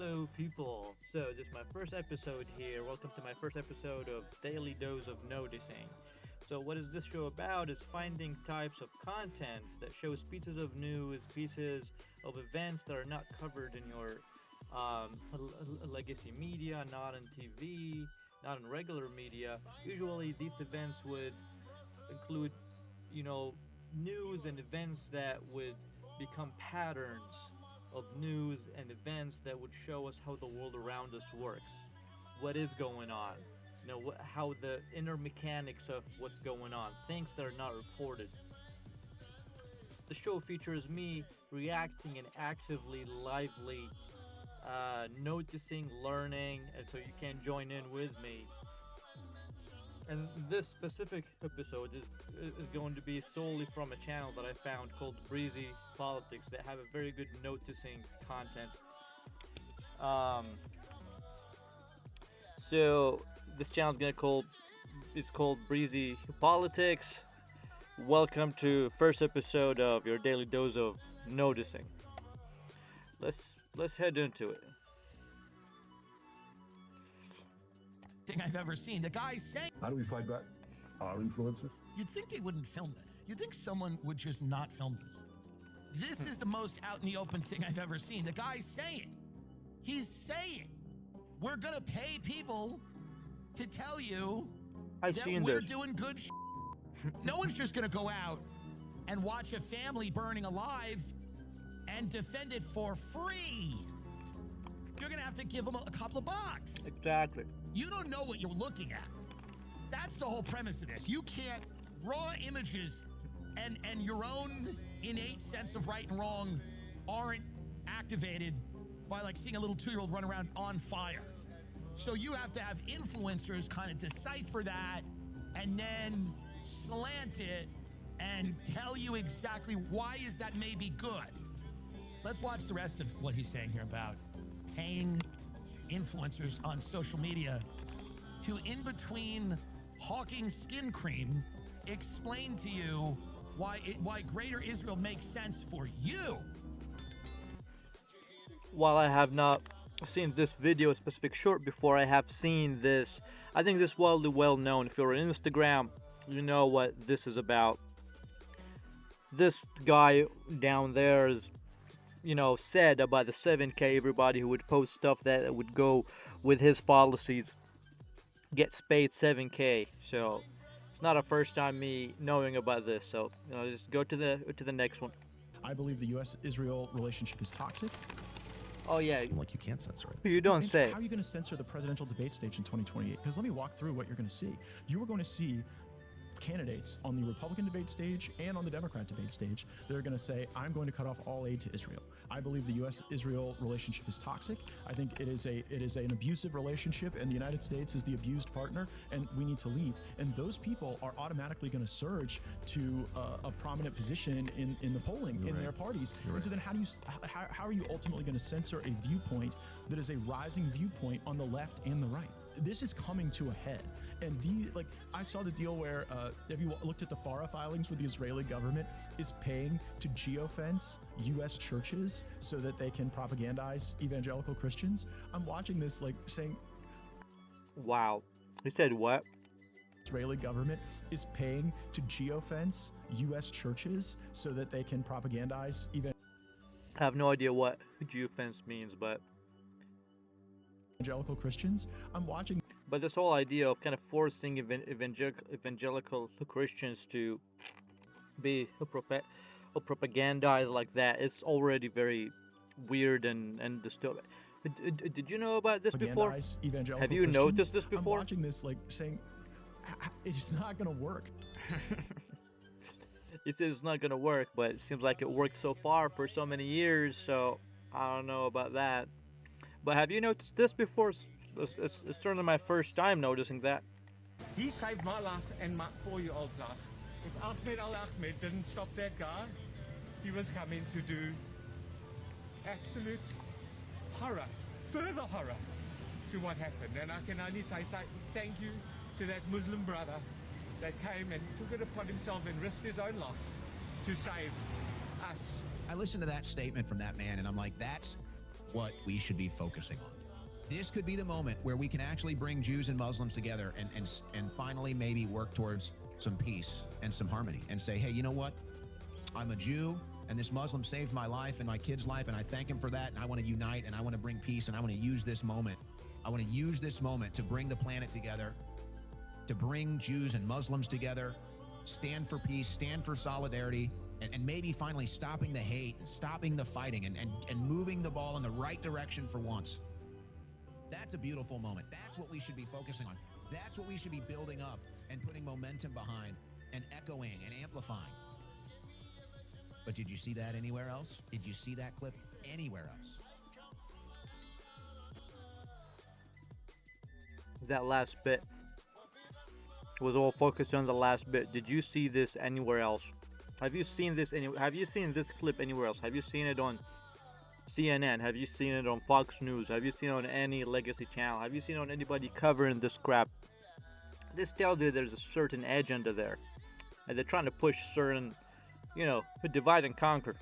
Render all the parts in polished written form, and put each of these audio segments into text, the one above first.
Hello, people. So, this is my first episode here. Welcome to my first episode of Daily Dose of Noticing. So, what is this show about? Is finding types of content that shows pieces of news, pieces of events that are not covered in your legacy media, not on TV, not in regular media. Usually, these events would include, you know, news and events that would become patterns of news and events that would show us how the world around us works, what is going on, how the inner mechanics of what's going on, things that are not reported. The show features me reacting and actively, lively, noticing, learning, and so you can join in with me. And this specific episode is going to be solely from a channel that I found called Breezy Politics that have a very good noticing content. Um, so this channel is called Breezy Politics. Welcome to first episode of your daily dose of noticing. Let's head into it. Thing I've ever seen. The guy's saying, How do we fight back? Our influences? you'd think they wouldn't film it. You'd think someone would just not film this. This is the most out in the open thing I've ever seen. The guy's saying, he's saying, we're gonna pay people to tell you I've that seen we're this. doing good No one's just gonna go out and watch a family burning alive and defend it for free. You're gonna have to give them a couple of bucks. Exactly. You don't know what you're looking at. That's the whole premise of this. You can't raw images and your own innate sense of right and wrong aren't activated by like seeing a little 2-year-old run around on fire. So you have to have influencers kind of decipher that and then slant it and tell you exactly why is that maybe good. Let's watch the rest of what he's saying here about paying influencers on social media to, in between hawking skin cream, explain to you why Greater Israel makes sense for you. While I have not seen this video specific short before, I have seen this. I think this is wildly well known. If you're on Instagram, you know what this is about. This guy down there is, said about the 7K, everybody who would post stuff that would go with his policies gets paid 7K. So it's not a first time me knowing about this. So just go to the next one. I believe the U.S.-Israel relationship is toxic. Oh yeah, Like you can't censor it. you don't And say. How are you going to censor the presidential debate stage in 2028? Because let me walk through what you're going to see. You are going to see candidates on the Republican debate stage and on the Democrat debate stage that are going to say, I'm going to cut off all aid to Israel. I believe the U.S.-Israel relationship is toxic. I think it is an abusive relationship, and the United States is the abused partner, and we need to leave. And those people are automatically going to surge to a prominent position in the polling in their parties. And so then how are you ultimately going to censor a viewpoint that is a rising viewpoint on the left and the right? This is coming to a head. And I saw the deal where, have you looked at the FARA filings where the Israeli government is paying to geofence U.S. churches so that they can propagandize evangelical Christians? I'm watching this saying Wow, he said what? Israeli government is paying to geofence U.S. churches so that they can propagandize I have no idea what geofence means, but evangelical Christians. I'm watching this whole idea of kind of forcing evangelical Christians to be propagandized like that, it's already very weird and disturbing. Did you know about this before? propagandize evangelical Have you Christians. noticed this before? I'm watching this saying it's not going to work. He says it's not gonna work, but it seems like it worked so far for so many years, so I don't know about that. But have you noticed this before? It's certainly my first time noticing that. He saved my life and my 4-year-old's life. If Ahmed Al-Ahmed didn't stop that guy, he was coming to do absolute horror, further horror to what happened. And I can only say thank you to that Muslim brother that came and took it upon himself and risked his own life to save us. I listened to that statement from that man and I'm like, that's what we should be focusing on. This could be the moment where we can actually bring Jews and Muslims together and finally maybe work towards some peace and some harmony and say, hey, you know what? I'm a Jew and this Muslim saved my life and my kid's life, and I thank him for that, and I want to unite and I want to bring peace, and I want to use this moment. I want to use this moment to bring the planet together, to bring Jews and Muslims together, stand for peace, stand for solidarity, and maybe finally stopping the hate and stopping the fighting and moving the ball in the right direction for once. That's a beautiful moment. That's what we should be focusing on. That's what we should be building up and putting momentum behind and echoing and amplifying. But did you see that anywhere else? Did you see that clip anywhere else? That last bit was all focused on the last bit. Did you see this anywhere else? Have you seen this have you seen this clip anywhere else? Have you seen it on CNN? Have you seen it on Fox News? Have you seen it on any legacy channel? Have you seen it on anybody covering this crap? This tells you there's a certain agenda there, and they're trying to push certain, divide and conquer,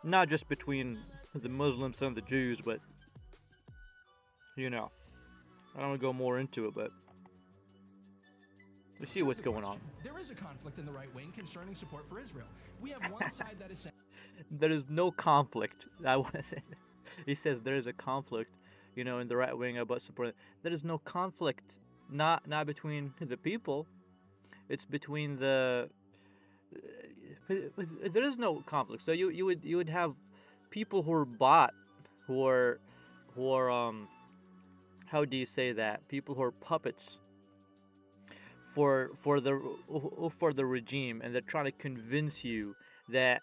not just between the Muslims and the Jews, but I don't want to go more into it, but we see what's going on. There is a conflict in the right wing concerning support for Israel. We have one side that is saying there is no conflict. I want to say that. He says there is a conflict, in the right wing about support. There is no conflict, not between the people. It's between the. There is no conflict. So you would have people who are bought, who are how do you say that? People who are puppets for the regime, and they're trying to convince you that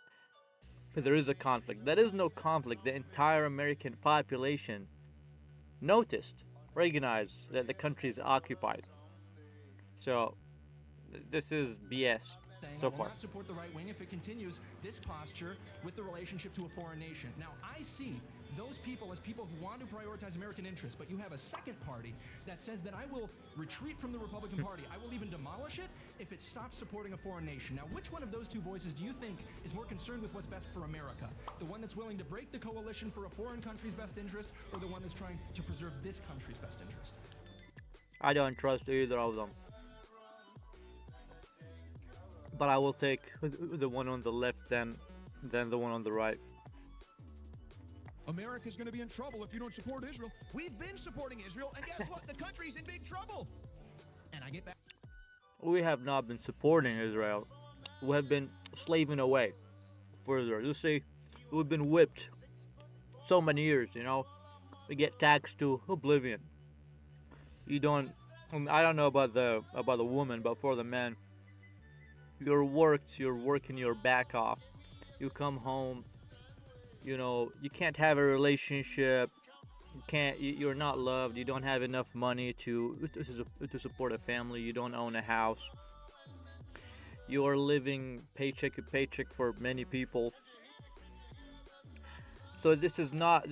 there is a conflict. There is no conflict. The entire American population recognized that the country is occupied. So this is BS so I will far. not support the right wing if it continues this posture with the relationship to a foreign nation. Now, I see those people as people who want to prioritize American interests, but you have a second party that says that I will retreat from the Republican Party. I will even demolish it if it stops supporting a foreign nation. Now, which one of those two voices do you think is more concerned with what's best for America? The one that's willing to break the coalition for a foreign country's best interest, or the one that's trying to preserve this country's best interest? I don't trust either of them. But I will take the one on the left than the one on the right. America's going to be in trouble if you don't support Israel. We've been supporting Israel, and guess what? The country's in big trouble. And I get back. We have not been supporting Israel. We have been slaving away for Israel. You see, we've been whipped so many years, We get taxed to oblivion. I don't know about the woman, but for the men, you're working your back off. You come home, you can't have a relationship. You're not loved. You don't have enough money to support a family. You don't own a house. You're living paycheck to paycheck for many people. So this is not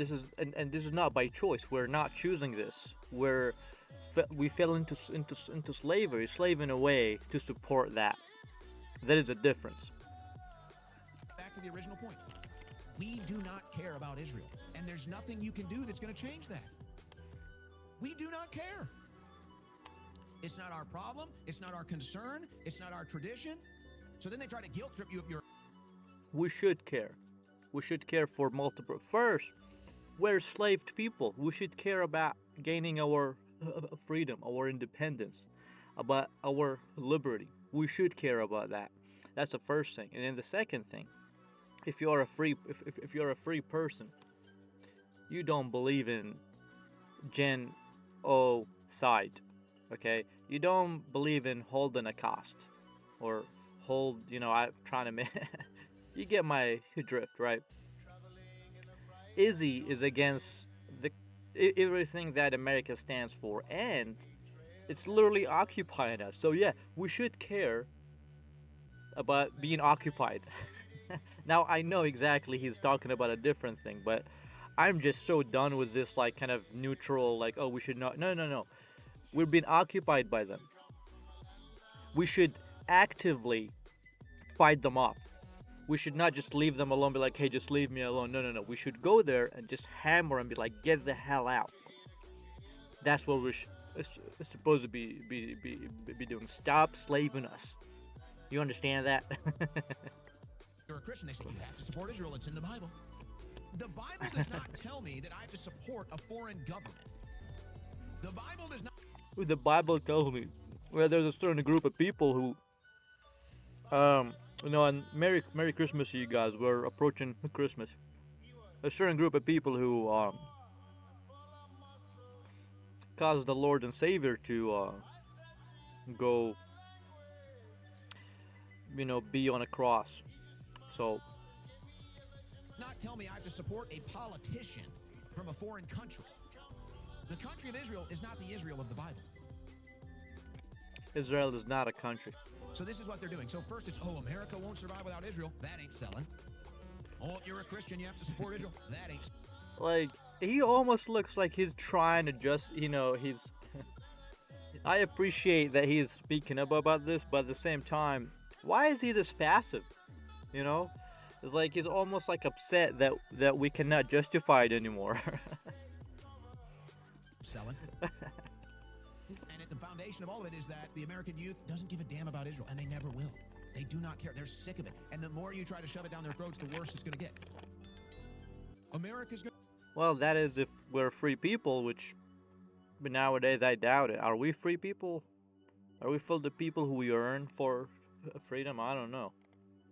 by choice. We're not choosing this. We fell into slavery, slaving away to support that. That is a difference. Back to the original point. We do not care about Israel, and there's nothing you can do that's going to change that. We do not care. It's not our problem. It's not our concern. It's not our tradition. So then they try to guilt trip you of your. We should care. We should care for multiple. First, we're enslaved people. We should care about gaining our freedom, our independence, about our liberty. We should care about that. That's the first thing. And then the second thing, if you're a free person, you don't believe in genocide, okay? You don't believe in Holocaust or I'm trying to make. You get my drift, right? Izzy is against everything that America stands for, and it's literally occupying us. So yeah, we should care about being occupied. Now I know exactly he's talking about a different thing, but I'm just so done with this kind of neutral, oh, we should not. No. We're being occupied by them. We should actively fight them off. we should not just leave them alone, be like, hey, just leave me alone. No, no, no. We should go there and just hammer and be like, get the hell out. That's what it's supposed to be doing. Stop slaving us. You understand that? You're a Christian, they say you have to support Israel. It's in the Bible. The Bible does not tell me that I have to support a foreign government. The Bible does not. The Bible tells me there's a certain group of people who, and Merry Christmas to you guys. We're approaching Christmas. A certain group of people who caused the Lord and Savior to go, be on a cross. So. Not tell me I have to support a politician from a foreign country. The country of Israel is not the Israel of the Bible. Israel is not a country. So this is what they're doing. So first it's, America won't survive without Israel. That ain't selling. Oh, you're a Christian, you have to support Israel. That ain't. Like, he almost looks like he's trying to just, he's... I appreciate that he's speaking up about this, but at the same time, why is he this passive? It's like he's almost like upset that we cannot justify it anymore. Selling. And at the foundation of all of it is that the American youth doesn't give a damn about Israel, and they never will. They do not care. They're sick of it. And the more you try to shove it down their throats, the worse it's going to get. America's going to... Well, that is if we're free people, but nowadays I doubt it. Are we free people? Are we filled with people who we earn for freedom? I don't know.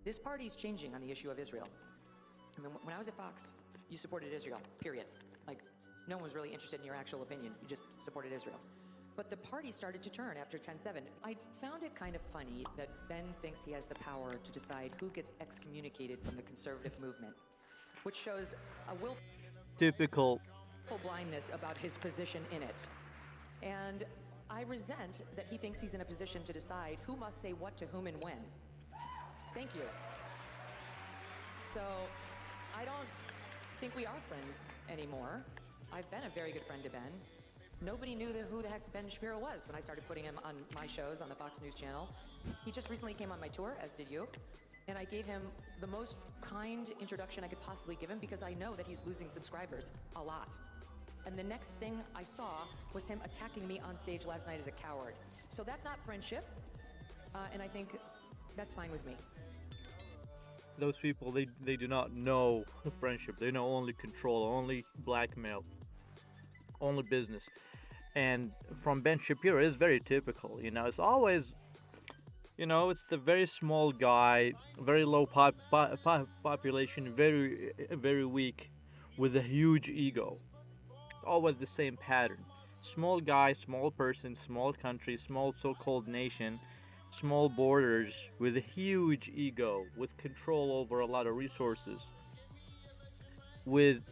This party's changing on the issue of Israel. I mean, when I was at Fox, you supported Israel, period. Like, no one was really interested in your actual opinion. You just supported Israel. But the party started to turn after 10/7. I found it kind of funny that Ben thinks he has the power to decide who gets excommunicated from the conservative movement, which shows a typical blindness about his position in it. And I resent that he thinks he's in a position to decide who must say what to whom and when. Thank you. So, I don't think we are friends anymore. I've been a very good friend to Ben. Nobody knew who the heck Ben Shapiro was when I started putting him on my shows on the Fox News channel. He just recently came on my tour, as did you, and I gave him the most kind introduction I could possibly give him because I know that he's losing subscribers a lot. And the next thing I saw was him attacking me on stage last night as a coward. So that's not friendship, and I think that's fine with me. Those people, they do not know friendship. They know only control, only blackmail, only business. And from Ben Shapiro, it's very typical. It's always, it's the very small guy, very low population, very, very weak, with a huge ego. Always the same pattern. Small guy, small person, small country, small so-called nation, small borders with a huge ego, with control over a lot of resources, with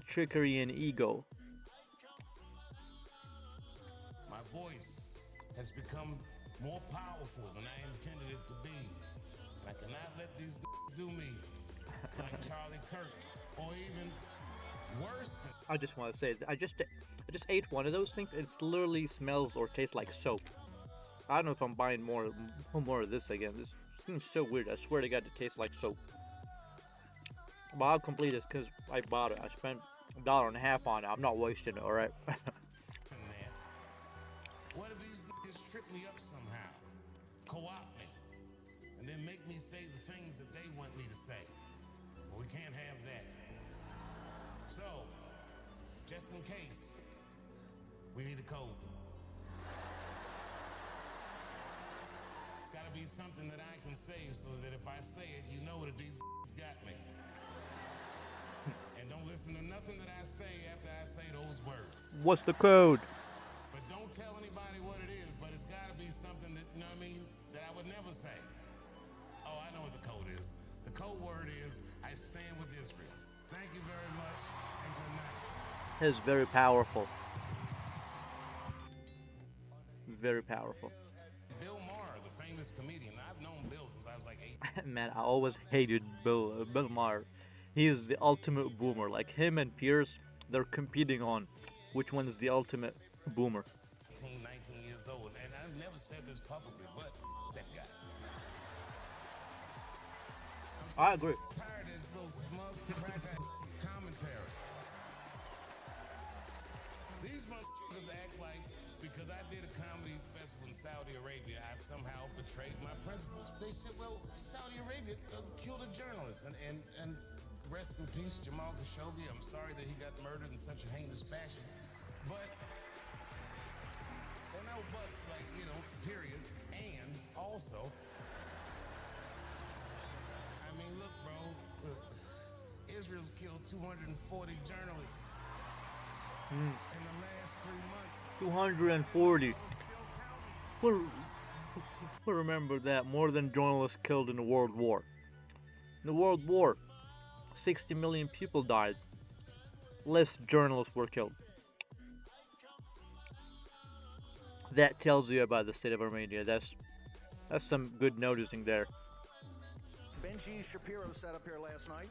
trickery and ego. My voice has become more powerful than I intended it to be, and I cannot let these do me like Charlie Kirk, or even worse than... I just want to say, I just ate one of those things. It literally smells or tastes like soap. I don't know if I'm buying more of this again. This seems so weird. I swear to God, it tastes like soap. But I'll complete this because I bought it. I spent $1.50 on it. I'm not wasting it, alright? What if these niggas trip me up somehow, co-opt me, and then make me say the things that they want me to say? Well, we can't have that. So, just in case, we need a code. It's gotta be something that I can say so that if I say it, you know that these got me. And don't listen to nothing that I say after I say those words. What's the code? But don't tell anybody what it is, but it's gotta be something that, that I would never say. Oh, I know what the code is. The code word is, I stand with Israel. Thank you very much, and good night. It's very powerful. Very powerful. Bill Maher, the famous comedian. I've known Bill since I was like 8. Man, I always hated Bill Maher. He is the ultimate boomer. Like him and Pierce, they're competing on which one is the ultimate boomer. 19 years old, and I've never said this publicly, but that guy. I agree. Tired of this little smug cracker commentary. These motherfuckers act like because I did a comedy festival in Saudi Arabia, I somehow betrayed my principles. They said, well, Saudi Arabia killed a journalist. And rest in peace, Jamal Khashoggi. I'm sorry that he got murdered in such a heinous fashion. But, and no buts, like, you know, period. And also, I mean, look, bro, Israel's killed 240 journalists in the last 3 months. 240. We'll remember that more than journalists killed in the World War. In the World War, 60 million people died. Less journalists were killed. That tells you about the state of Armenia. That's some good noticing there. Benji Shapiro sat up here last night,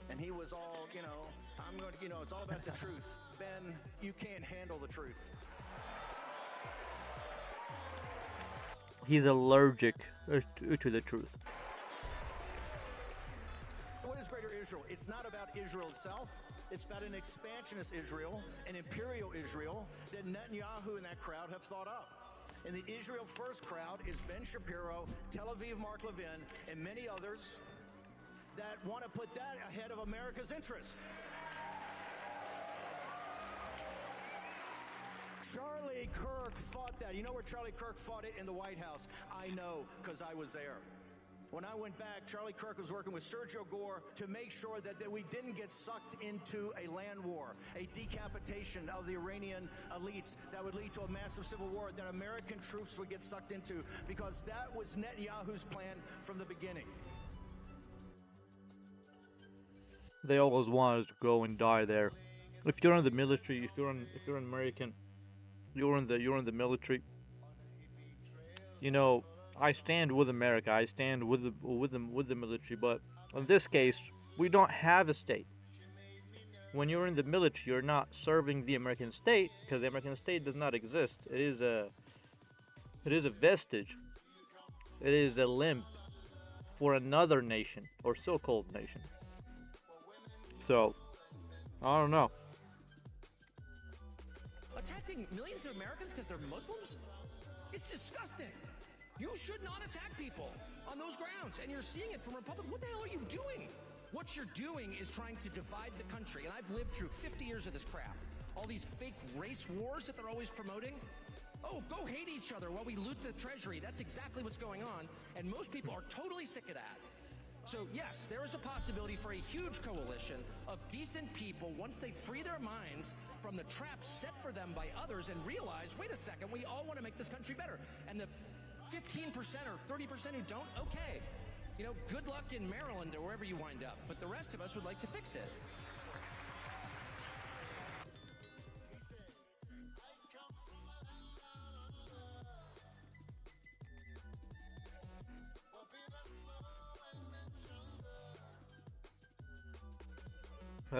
and he was all, it's all about the truth. Ben, you can't handle the truth. He's allergic to the truth. What is Greater Israel? It's not about Israel itself. It's about an expansionist Israel, an imperial Israel that Netanyahu and that crowd have thought up. And the Israel First crowd is Ben Shapiro, Tel Aviv Mark Levin, and many others that want to put that ahead of America's interests. Charlie Kirk fought that. You know where Charlie Kirk fought it? In the White House. I know, because I was there. When I went back, Charlie Kirk was working with Sergio Gore to make sure that we didn't get sucked into a land war, a decapitation of the Iranian elites that would lead to a massive civil war that American troops would get sucked into, because that was Netanyahu's plan from the beginning. They always wanted to go and die there. If you're in the military, if you're an American, you're in the military. You know, I stand with America. I stand with the military. But in this case, we don't have a state. When you're in the military, you're not serving the American state, because the American state does not exist. It is a vestige. It is a limb for another nation, or so-called nation. So, I don't know. Attacking millions of Americans because they're Muslims? It's disgusting. You should not attack people on those grounds, and you're seeing it from Republicans. What the hell are you doing? What you're doing is trying to divide the country, and I've lived through 50 years of this crap. All these fake race wars that they're always promoting. Oh, go hate each other while we loot the treasury. That's exactly what's going on, and most people are totally sick of that. So yes, there is a possibility for a huge coalition of decent people once they free their minds from the traps set for them by others and realize, wait a second, we all want to make this country better. And the 15% or 30% who don't, okay. You know, good luck in Maryland or wherever you wind up. But the rest of us would like to fix it.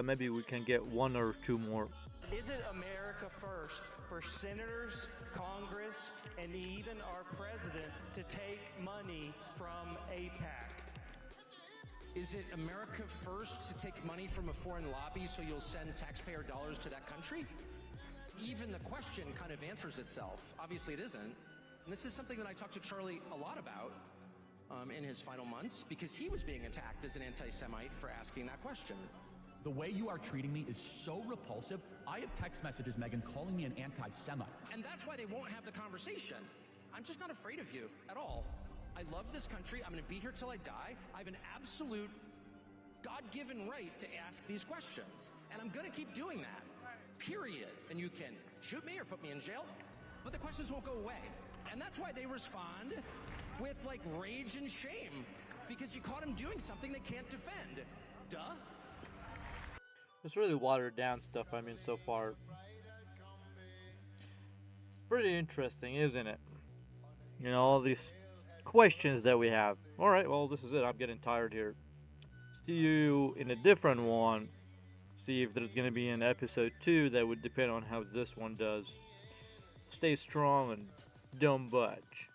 Maybe we can get one or two more. Is it America first for senators, Congress, and even our president to take money from AIPAC? Is it America first to take money from a foreign lobby so you'll send taxpayer dollars to that country? Even the question kind of answers itself. Obviously it isn't. And this is something that I talked to Charlie a lot about in his final months, because he was being attacked as an anti-Semite for asking that question. The way you are treating me is so repulsive. I have text messages, Megan, calling me an anti-Semite. And that's why they won't have the conversation. I'm just not afraid of you at all. I love this country. I'm going to be here till I die. I have an absolute God-given right to ask these questions. And I'm going to keep doing that. Period. And you can shoot me or put me in jail, but the questions won't go away. And that's why they respond with, like, rage and shame, because you caught them doing something they can't defend. Duh. It's really watered down stuff, I mean, so far. It's pretty interesting, isn't it? You know, all these questions that we have. Alright, well, this is it. I'm getting tired here. See you in a different one. See if there's going to be an episode 2. That would depend on how this one does. Stay strong and don't budge.